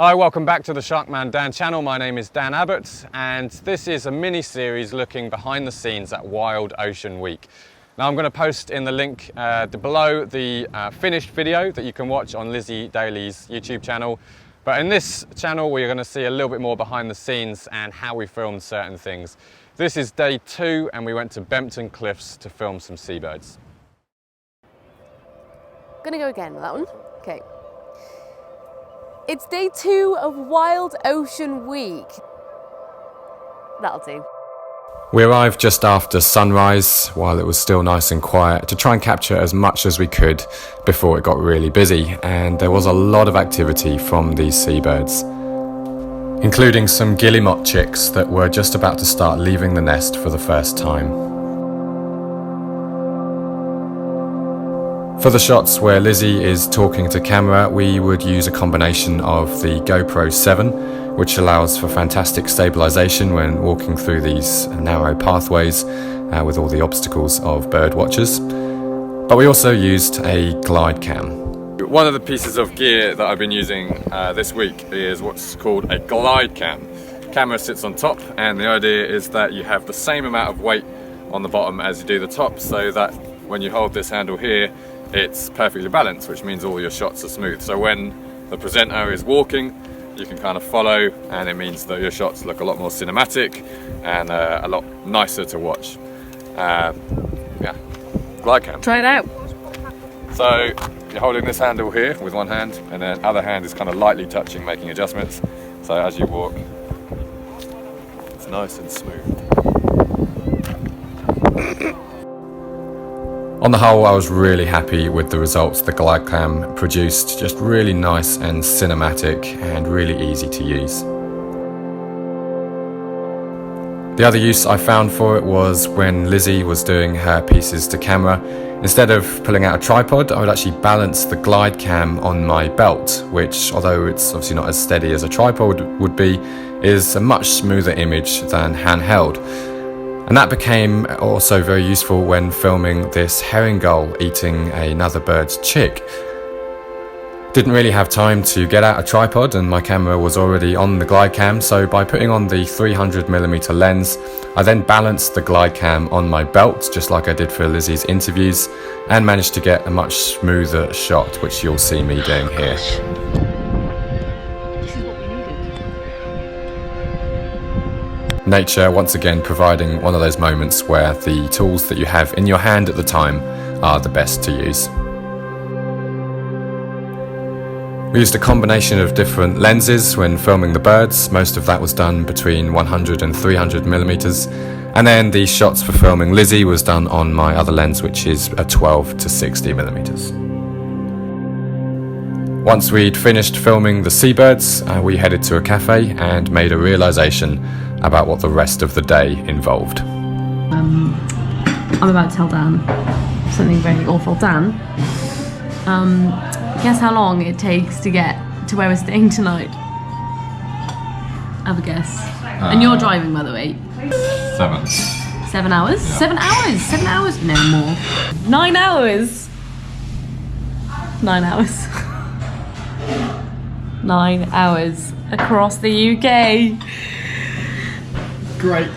Hi, welcome back to the Sharkman Dan channel. My name is Dan Abbott and this is a mini-series looking behind the scenes at Wild Ocean Week. Now I'm going to post in the link below the finished video that you can watch on Lizzie Daly's YouTube channel. But in this channel we're going to see a little bit more behind the scenes and how we filmed certain things. This is day 2 and we went to Bempton Cliffs to film some seabirds. Gonna go again with that one. Okay. It's day 2 of Wild Ocean Week. That'll do. We arrived just after sunrise, while it was still nice and quiet, to try and capture as much as we could before it got really busy, and there was a lot of activity from these seabirds, including some guillemot chicks that were just about to start leaving the nest for the first time. For the shots where Lizzie is talking to camera, we would use a combination of the GoPro 7, which allows for fantastic stabilisation when walking through these narrow pathways with all the obstacles of bird watchers. But we also used a glide cam. One of the pieces of gear that I've been using this week is what's called a glide cam. The camera sits on top, and the idea is that you have the same amount of weight on the bottom as you do the top, so that when you hold this handle here, it's perfectly balanced, which means all your shots are smooth. So when the presenter is walking, you can kind of follow, and it means that your shots look a lot more cinematic and a lot nicer to watch. Yeah, glide cam. Try it out. So you're holding this handle here with one hand, and then other hand is kind of lightly touching, making adjustments. So as you walk, it's nice and smooth. On the whole, I was really happy with the results the glide cam produced, just really nice and cinematic and really easy to use. The other use I found for it was when Lizzie was doing her pieces to camera. Instead of pulling out a tripod, I would actually balance the glide cam on my belt, which, although it's obviously not as steady as a tripod would be, is a much smoother image than handheld. And that became also very useful when filming this herring gull eating another bird's chick. Didn't really have time to get out a tripod, and my camera was already on the glide cam, so by putting on the 300mm lens, I then balanced the glide cam on my belt, just like I did for Lizzie's interviews, and managed to get a much smoother shot, which you'll see me doing here. Nature once again providing one of those moments where the tools that you have in your hand at the time are the best to use. We used a combination of different lenses when filming the birds. Most of that was done between 100 and 300mm, and then the shots for filming Lizzie was done on my other lens, which is a 12 to 60mm. Once we'd finished filming the seabirds, we headed to a cafe and made a realisation about what the rest of the day involved. I'm about to tell Dan something very awful. Dan, guess how long it takes to get to where we're staying tonight? Have a guess. And you're driving, by the way. 7. 7 hours? Yeah. 7 hours? 7 hours? No more. 9 hours. 9 hours. 9 hours across the UK. Great.